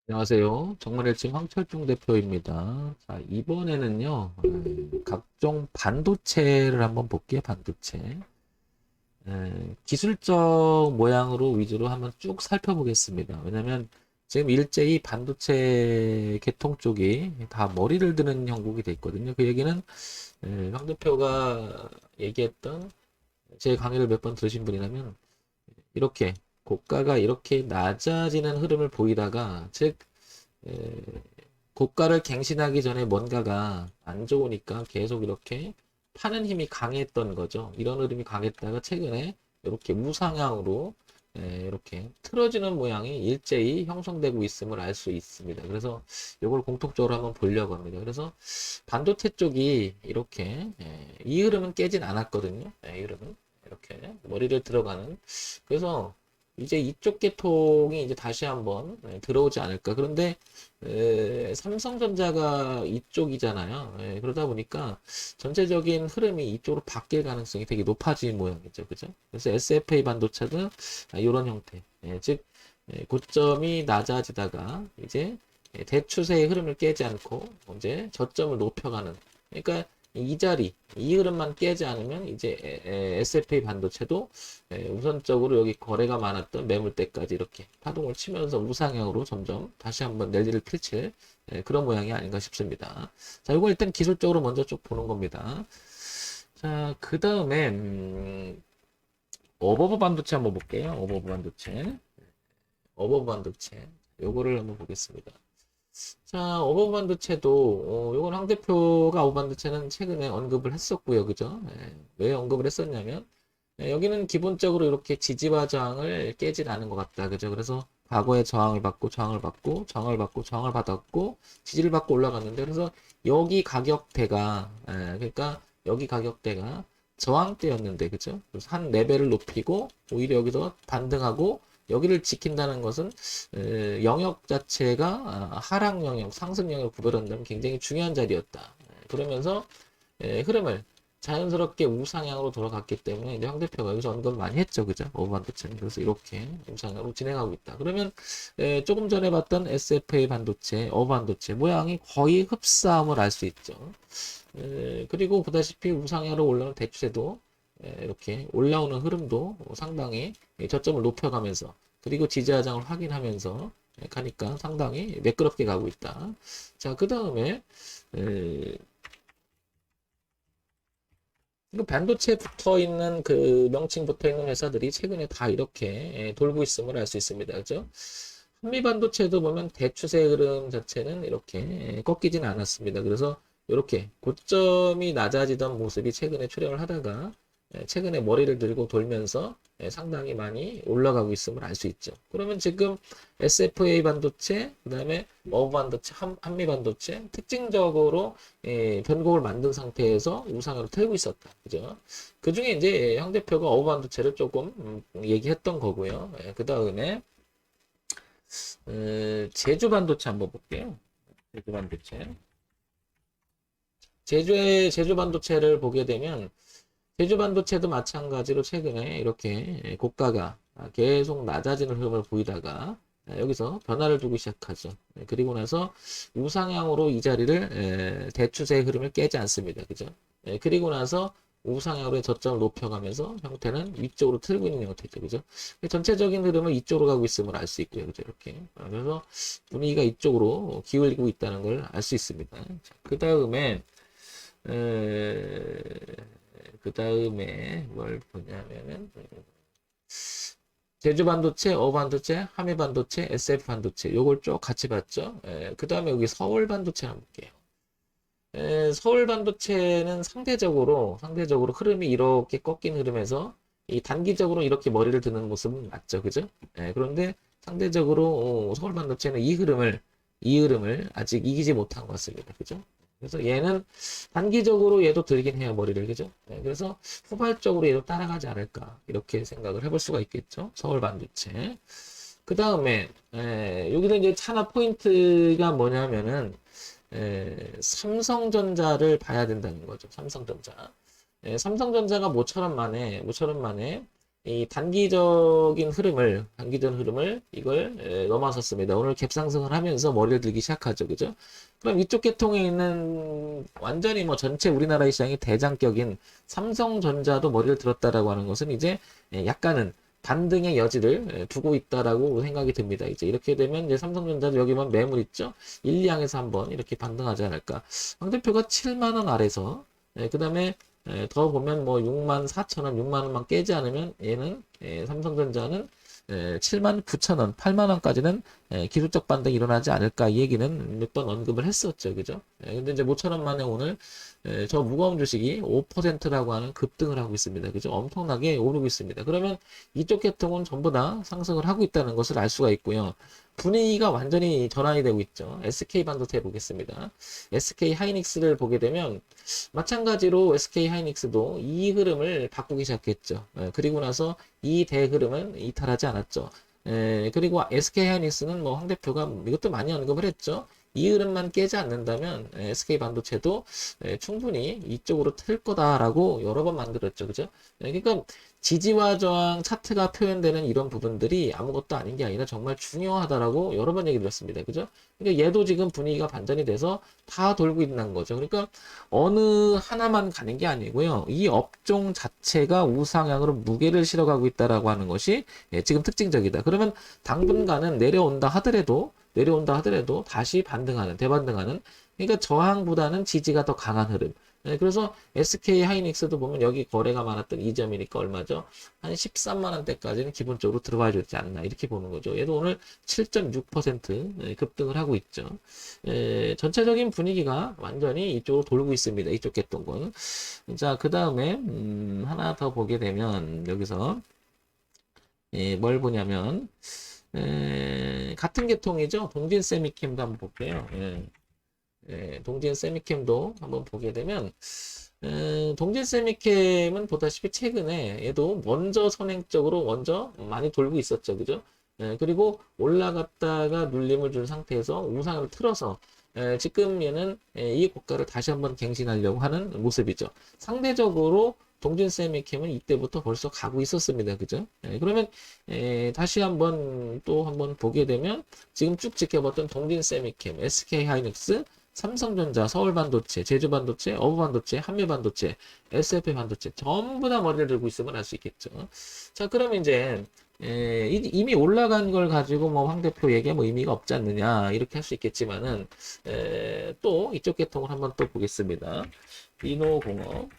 안녕하세요. 정말일침 황철중 대표입니다. 자, 이번에는요, 각종 반도체를 한번 볼게요, 반도체. 기술적 모양으로 위주로 한번 쭉 살펴보겠습니다. 왜냐면 지금 일제히 반도체 계통 쪽이 다 머리를 드는 형국이 돼 있거든요. 그 얘기는 황 대표가 얘기했던 제 강의를 몇 번 들으신 분이라면 이렇게 고가가 이렇게 낮아지는 흐름을 보이다가 즉 에, 고가를 갱신하기 전에 뭔가가 안 좋으니까 계속 이렇게 파는 힘이 강했던 거죠. 이런 흐름이 강했다가 최근에 이렇게 우상향으로 이렇게 틀어지는 모양이 일제히 형성되고 있음을 알 수 있습니다. 그래서 이걸 공통적으로 한번 보려고 합니다. 그래서 반도체 쪽이 이렇게 이 흐름은 깨진 않았거든요. 이 흐름은 이렇게 머리를 들어가는. 그래서 이제 이쪽 계통이 이제 다시 한번 들어오지 않을까. 그런데 삼성전자가 이쪽이잖아요. 그러다 보니까 전체적인 흐름이 이쪽으로 바뀔 가능성이 되게 높아진 모양이죠. 그죠? 그래서 SFA 반도체도 이런 형태. 즉, 고점이 낮아지다가 이제 대추세의 흐름을 깨지 않고 이제 저점을 높여가는. 그러니까 이 자리, 이 흐름만 깨지 않으면 이제 SFA 반도체도 우선적으로 여기 거래가 많았던 매물대까지 이렇게 파동을 치면서 우상향으로 점점 다시 한번 랠리를 펼칠 그런 모양이 아닌가 싶습니다. 자, 이거 일단 기술적으로 먼저 쭉 보는 겁니다. 자, 그 다음에 어버버 반도체 한번 볼게요. 어버버 반도체. 어버버 반도체. 요거를 한번 보겠습니다. 자, 어버버 반도체도 요건 황 대표가 어버버 반도체는 최근에 언급을 했었고요. 그죠? 왜 언급을 했었냐면 여기는 기본적으로 이렇게 지지와 저항을 깨진 않은 것 같다. 그죠? 그래서 과거에 저항을 받고, 저항을 받고, 저항을 받고, 저항을 받았고, 지지를 받고 올라갔는데, 그래서 여기 가격대가, 그러니까 여기 가격대가 저항대였는데, 그죠? 그래서 한 레벨을 높이고, 오히려 여기서 반등하고, 여기를 지킨다는 것은, 영역 자체가 하락 영역, 상승 영역 구별한다면 굉장히 중요한 자리였다. 그러면서, 흐름을 자연스럽게 우상향으로 돌아갔기 때문에 이제 황 대표가 여기서 언급을 많이 했죠. 그죠? 오반도체는. 그래서 이렇게 우상향으로 진행하고 있다. 그러면 조금 전에 봤던 SFA 반도체, 어반도체 모양이 거의 흡사함을 알 수 있죠. 그리고 보다시피 우상향으로 올라오는 대추세도 이렇게 올라오는 흐름도 상당히 저점을 높여가면서 그리고 지지하장을 확인하면서 가니까 상당히 매끄럽게 가고 있다. 자, 그 다음에 그 반도체 붙어 있는 그 명칭 붙어 있는 회사들이 최근에 다 이렇게 돌고 있음을 알 수 있습니다. 그죠? 한미 반도체도 보면 대추세 흐름 자체는 이렇게 꺾이진 않았습니다. 그래서 이렇게 고점이 낮아지던 모습이 최근에 출현을 하다가 최근에 머리를 들고 돌면서 상당히 많이 올라가고 있음을 알 수 있죠. 그러면 지금 SFA 반도체, 그 다음에 머브 반도체, 한미 반도체 특징적으로 변곡을 만든 상태에서 우상으로 틀고 있었다. 그죠? 그 중에 이제 황 대표가 어브 반도체를 조금 얘기했던 거고요. 그 다음에 제주 반도체 한번 볼게요. 제주 반도체. 제주 반도체를 보게 되면 제주 반도체도 마찬가지로 최근에 이렇게 고가가 계속 낮아지는 흐름을 보이다가 여기서 변화를 주기 시작하죠. 그리고 나서 우상향으로 이 자리를 대추세의 흐름을 깨지 않습니다. 그죠? 그리고 나서 우상향으로 저점을 높여가면서 형태는 위쪽으로 틀고 있는 형태죠. 그죠? 전체적인 흐름은 이쪽으로 가고 있음을 알 수 있고요. 그죠? 이렇게. 그래서 분위기가 이쪽으로 기울고 있다는 걸 알 수 있습니다. 그 다음에 그 다음에 뭘 보냐면은 제주 반도체, 반도체, 한미 반도체, SF 반도체 요걸 쭉 같이 봤죠. 그 다음에 여기 서울 반도체 한번 볼게요. 서울 반도체는 상대적으로 흐름이 이렇게 꺾인 흐름에서 이 단기적으로 이렇게 머리를 드는 모습은 맞죠, 그죠? 그런데 상대적으로 서울 반도체는 이 흐름을 아직 이기지 못한 것 같습니다, 그죠? 그래서 얘는 단기적으로 얘도 들긴 해요, 머리를, 그죠? 그래서 후발적으로 얘도 따라가지 않을까 이렇게 생각을 해볼 수가 있겠죠, 서울 반도체. 그 다음에 여기서 이제 차나 포인트가 뭐냐면은 삼성전자를 봐야 된다는 거죠. 삼성전자. 삼성전자가 모처럼 만에 이 단기적인 흐름을 이걸 넘어섰습니다. 오늘 갭상승을 하면서 머리를 들기 시작하죠. 그죠? 그럼 이쪽 계통에 있는 완전히 뭐 전체 우리나라의 시장이 대장격인 삼성전자도 머리를 들었다라고 하는 것은 이제 약간은 반등의 여지를 두고 있다라고 생각이 듭니다. 이제 이렇게 되면 이제 삼성전자도 여기만 매물 있죠? 1, 2항에서 한번 이렇게 반등하지 않을까. 황대표가 7만 원 아래서 그 다음에 더 보면 뭐 6만 4천 원, 6만 원만 깨지 않으면 얘는 삼성전자는 7만 9천 원, 8만 원까지는 기술적 반등이 일어나지 않을까 이 얘기는 몇 번 언급을 했었죠. 그죠? 근데 이제 모처럼 만에 오늘 저 무거운 주식이 5%라고 하는 급등을 하고 있습니다. 그죠? 엄청나게 오르고 있습니다. 그러면 이쪽 계통은 전부 다 상승을 하고 있다는 것을 알 수가 있고요. 분위기가 완전히 전환이 되고 있죠. SK 반도체 보겠습니다. SK 하이닉스를 보게 되면 마찬가지로 SK 하이닉스도 이 흐름을 바꾸기 시작했죠. 그리고 나서 이 대흐름은 이탈하지 않았죠. 그리고 SK 하이닉스는 뭐 황 대표가 이것도 많이 언급을 했죠. 이 흐름만 깨지 않는다면 SK 반도체도 충분히 이쪽으로 틀 거다라고 여러 번 만들었죠. 그죠? 그러니까 지지와 저항 차트가 표현되는 이런 부분들이 아무것도 아닌 게 아니라 정말 중요하다라고 여러 번 얘기 드렸습니다. 그죠? 그러니까 얘도 지금 분위기가 반전이 돼서 다 돌고 있는 거죠. 그러니까 어느 하나만 가는 게 아니고요. 이 업종 자체가 우상향으로 무게를 실어가고 있다라고 하는 것이 지금 특징적이다. 그러면 당분간은 내려온다 하더라도 다시 반등하는, 대반등하는, 그러니까 저항보다는 지지가 더 강한 흐름. 그래서 SK 하이닉스도 보면 여기 거래가 많았던 이 점이니까 얼마죠? 한 13만 원대까지는 기본적으로 들어와야 되지 않나 이렇게 보는 거죠. 얘도 오늘 7.6% 급등을 하고 있죠. 전체적인 분위기가 완전히 이쪽으로 돌고 있습니다. 이쪽 계통군. 자, 그 다음에 하나 더 보게 되면 여기서 뭘 보냐면 같은 계통이죠. 동진 세미캠도 한번 볼게요. 동진 세미캠도 한번 보게 되면 동진 세미캠은 보다시피 최근에 얘도 먼저 선행적으로 먼저 많이 돌고 있었죠. 그죠? 그리고 올라갔다가 눌림을 준 상태에서 우상을 틀어서 지금 얘는 이 고가를 다시 한번 갱신하려고 하는 모습이죠. 상대적으로 동진 세미캠은 이때부터 벌써 가고 있었습니다. 그죠? 그러면 다시 한번 또 한번 보게 되면 지금 쭉 지켜봤던 동진 세미캠, SK 하이닉스, 삼성전자, 서울반도체, 제주반도체, 어부반도체, 한미반도체, SF반도체 전부 다 머리를 들고 있으면 알 수 있겠죠. 자, 그럼 이제 이미 올라간 걸 가지고 뭐 황 대표 얘기에 뭐 의미가 없지 않느냐 이렇게 할 수 있겠지만은 또 이쪽 계통을 한번 또 보겠습니다. 리노공업을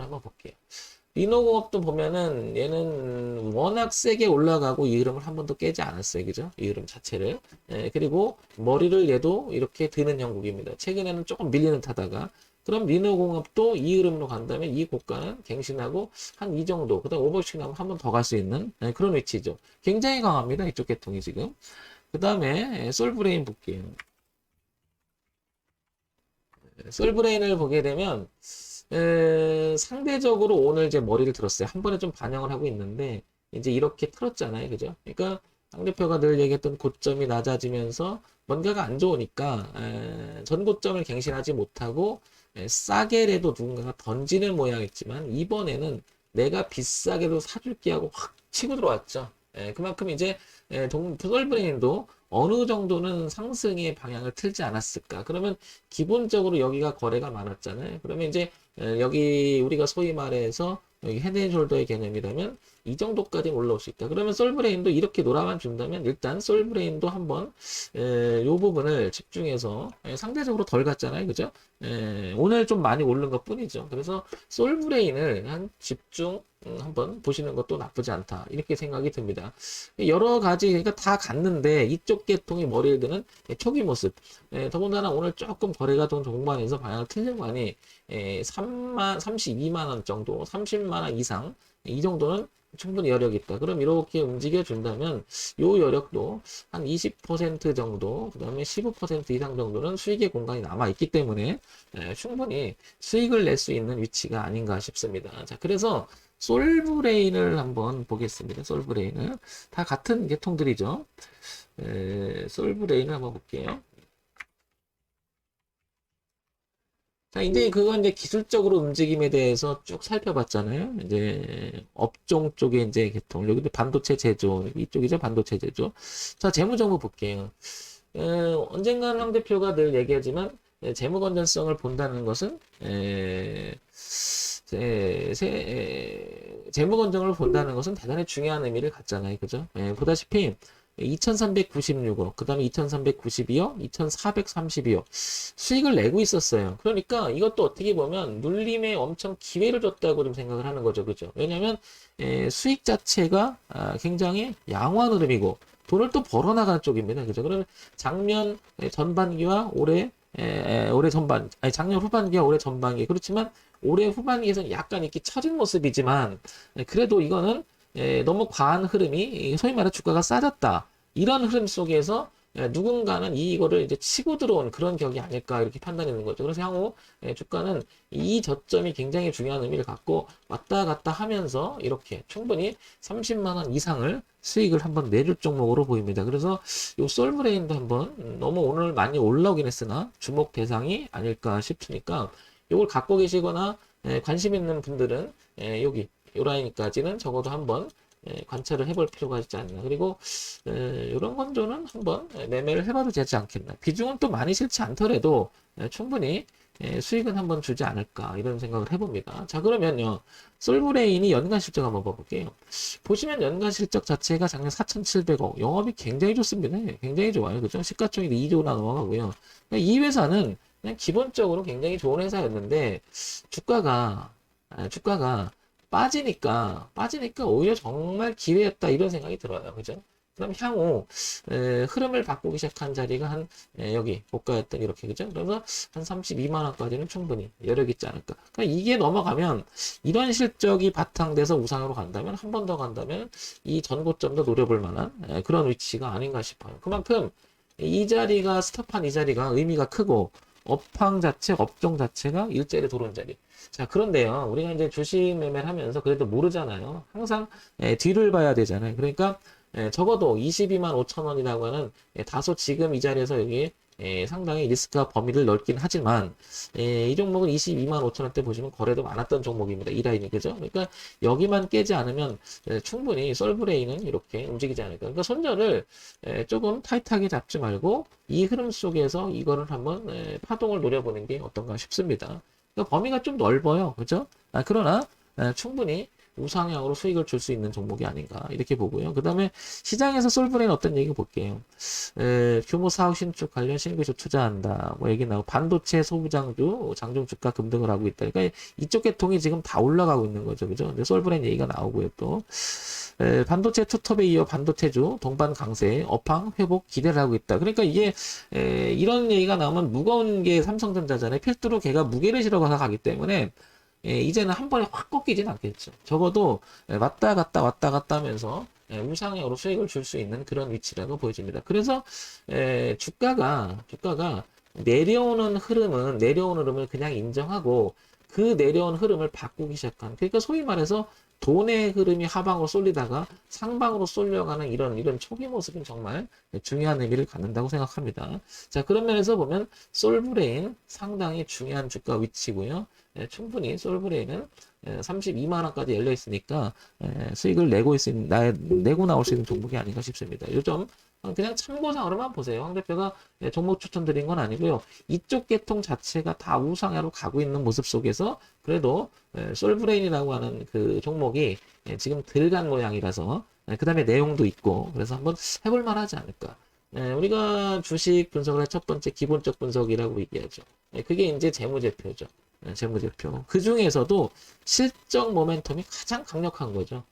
한번 볼게요. 리노공업도 보면은 얘는 워낙 세게 올라가고 이 흐름을 한 번도 깨지 않았어요. 그죠? 이 흐름 자체를. 그리고 머리를 얘도 이렇게 드는 형국입니다. 최근에는 조금 밀리는 타다가 그럼 리노공업도 이 흐름으로 간다면 이 고가는 갱신하고 한 이 정도 그다음 오버슈팅 나면 한 번 더 갈 수 있는 그런 위치죠. 굉장히 강합니다. 이쪽 계통이 지금. 그 다음에 솔브레인 볼게요. 솔브레인을 보게 되면 상대적으로 오늘 이제 머리를 들었어요. 한 번에 좀 반영을 하고 있는데 이제 이렇게 틀었잖아요. 그죠? 그러니까 당 대표가 늘 얘기했던 고점이 낮아지면서 뭔가가 안 좋으니까 전 고점을 갱신하지 못하고 싸게라도 누군가가 던지는 모양이지만 이번에는 내가 비싸게도 사줄게 하고 확 치고 들어왔죠. 그만큼 이제 솔브레인도 어느 정도는 상승의 방향을 틀지 않았을까? 그러면 기본적으로 여기가 거래가 많았잖아요. 그러면 이제 여기 우리가 소위 말해서 여기 헤드앤숄더의 개념이라면 이 정도까지 올라올 수 있다. 그러면 솔브레인도 이렇게 놀아만 준다면 일단 솔브레인도 한번 요 부분을 집중해서 상대적으로 덜 갔잖아요. 그죠? 오늘 좀 많이 오른 것 뿐이죠. 그래서 솔브레인을 한 집중 한번 보시는 것도 나쁘지 않다. 이렇게 생각이 듭니다. 여러 가지 그러니까 다 갔는데 이쪽 계통이 머리를 드는 초기 모습. 더군다나 오늘 조금 거래가 좀 종반에서 방향을 틀려고 하니 32만 원 정도, 30만 원 이상 이 정도는 충분히 여력이 있다. 그럼 이렇게 움직여 준다면 요 여력도 한 20% 정도, 그 다음에 15% 이상 정도는 수익의 공간이 남아 있기 때문에 충분히 수익을 낼 수 있는 위치가 아닌가 싶습니다. 자, 그래서 솔브레인을 한번 보겠습니다. 솔브레인을 다 같은 계통들이죠. 솔브레인을 한번 볼게요. 자, 이제 그건 이제 기술적으로 움직임에 대해서 쭉 살펴봤잖아요. 이제 업종 쪽에 이제 개통, 여기도 반도체 제조, 이쪽이죠, 반도체 제조. 자, 재무 정보 볼게요. 언젠가는 황 대표가 늘 얘기하지만 재무 건전성을 본다는 것은 재무 건전을 본다는 것은 대단히 중요한 의미를 갖잖아요. 그죠? 보다시피 2396억, 그 다음에 2392억, 2432억 수익을 내고 있었어요. 그러니까 이것도 어떻게 보면 눌림에 엄청 기회를 줬다고 좀 생각을 하는 거죠. 그죠? 왜냐면 수익 자체가 굉장히 양호한 흐름이고 돈을 또 벌어나가는 쪽입니다. 그죠? 그러면 작년 전반기와 올해 전반, 아니 작년 후반기와 올해 전반기 그렇지만 올해 후반기에서는 약간 이렇게 처진 모습이지만 그래도 이거는 너무 과한 흐름이 소위 말해 주가가 싸졌다. 이런 흐름 속에서 누군가는 이거를 이제 치고 들어온 그런 격이 아닐까 이렇게 판단하는 거죠. 그래서 향후 주가는 이 저점이 굉장히 중요한 의미를 갖고 왔다 갔다 하면서 이렇게 충분히 30만 원 이상을 수익을 한번 내줄 종목으로 보입니다. 그래서 요 솔브레인도 한번 너무 오늘 많이 올라오긴 했으나 주목 대상이 아닐까 싶으니까 요걸 갖고 계시거나 관심 있는 분들은 여기 요 라인까지는 적어도 한번 관찰을 해볼 필요가 있지 않나. 그리고 이런 건조는 한번 매매를 해봐도 되지 않겠나. 비중은 또 많이 싫지 않더라도 충분히 수익은 한번 주지 않을까 이런 생각을 해봅니다. 자, 그러면요 솔브레인이 연간 실적 한번 봐볼게요. 보시면 연간 실적 자체가 작년 4,700억, 영업이 굉장히 좋습니다. 굉장히 좋아요. 그죠? 시가총액도 2조나 넘어가고요. 이 회사는 그냥 기본적으로 굉장히 좋은 회사였는데 주가가 빠지니까 오히려 정말 기회였다 이런 생각이 들어요. 그죠? 그럼 향후 흐름을 바꾸기 시작한 자리가 한 여기 고가였던 이렇게 그죠? 그래서 한 32만 원까지는 충분히 여력 있지 않을까. 그러니까 이게 넘어가면 이런 실적이 바탕돼서 우상으로 간다면 한 번 더 간다면 이 전고점도 노려볼 만한 그런 위치가 아닌가 싶어요. 그만큼 이 자리가 스톱한 이 자리가 의미가 크고 업황 자체, 업종 자체가 일자리 들어온 자리. 자, 그런데요, 우리가 이제 주식 매매를 하면서 그래도 모르잖아요. 항상 뒤를 봐야 되잖아요. 그러니까 적어도 22만 5천 원이라고 하는 다소 지금 이 자리에서 여기 상당히 리스크가 범위를 넓긴 하지만 이 종목은 22만 5천 원대 보시면 거래도 많았던 종목입니다. 이 라인이 그죠? 그러니까 여기만 깨지 않으면 충분히 솔브레인은 이렇게 움직이지 않을까. 그러니까 손절을 조금 타이트하게 잡지 말고 이 흐름 속에서 이거를 한번 파동을 노려보는 게 어떤가 싶습니다. 그러니까 범위가 좀 넓어요. 그죠? 그러나 충분히 우상향으로 수익을 줄 수 있는 종목이 아닌가 이렇게 보고요. 그 다음에 시장에서 솔브레인 어떤 얘기 볼게요. 규모 사업 신축 관련 신규주 투자한다. 뭐 얘기 나오고 반도체 소부장주 장중 주가 급등을 하고 있다. 그러니까 이쪽 계통이 지금 다 올라가고 있는 거죠. 그죠? 근데 솔브레인 얘기가 나오고요. 또 반도체 투톱에 이어 반도체주 동반 강세 업황 회복 기대를 하고 있다. 그러니까 이게 이런 얘기가 나오면 무거운 게 삼성전자잖아요. 필두로 걔가 무게를 실어가서 가기 때문에 이제는 한 번에 확 꺾이진 않겠죠. 적어도 왔다 갔다 하면서 우상향으로 수익을 줄 수 있는 그런 위치라고 보여집니다. 그래서 주가가 내려오는 흐름을 그냥 인정하고 그 내려온 흐름을 바꾸기 시작한, 그러니까 소위 말해서 돈의 흐름이 하방으로 쏠리다가 상방으로 쏠려가는 이런 초기 모습은 정말 중요한 의미를 갖는다고 생각합니다. 자, 그런 면에서 보면 솔브레인 상당히 중요한 주가 위치고요. 충분히 솔브레인은 32만 원까지 열려 있으니까 수익을 내고 나올 수 있는 종목이 아닌가 싶습니다. 요즘 그냥 참고상으로만 보세요. 황 대표가 종목 추천드린 건 아니고요. 이쪽 계통 자체가 다 우상향으로 가고 있는 모습 속에서 그래도 솔브레인이라고 하는 그 종목이 지금 들간 모양이라서 그 다음에 내용도 있고 그래서 한번 해볼 만하지 않을까. 우리가 주식 분석을 할 첫 번째 기본적 분석이라고 얘기하죠. 그게 이제 재무제표죠. 재무제표. 그 중에서도 실적 모멘텀이 가장 강력한 거죠.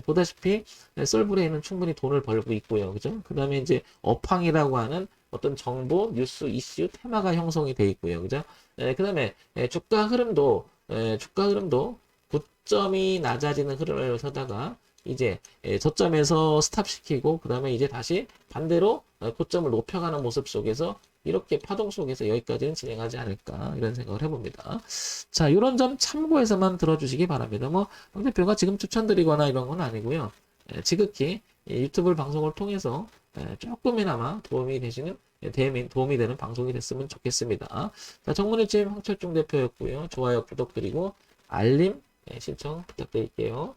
보다시피 솔브레인은 충분히 돈을 벌고 있고요. 그죠? 그 다음에 이제 업황이라고 하는 어떤 정보, 뉴스, 이슈, 테마가 형성이 돼 있고요. 그죠? 그 다음에 주가 흐름도 고점이 낮아지는 흐름을 서다가 이제 저점에서 스탑시키고 그 다음에 이제 다시 반대로 고점을 높여가는 모습 속에서 이렇게 파동 속에서 여기까지는 진행하지 않을까 이런 생각을 해봅니다. 자, 이런 점 참고해서만 들어주시기 바랍니다. 뭐 황 대표가 지금 추천드리거나 이런 건 아니고요. 지극히 유튜브 방송을 통해서 조금이나마 도움이 되시는 도움이 되는 방송이 됐으면 좋겠습니다. 자, 정문일집 황철중 대표였고요. 좋아요, 구독 그리고 알림 신청 부탁드릴게요.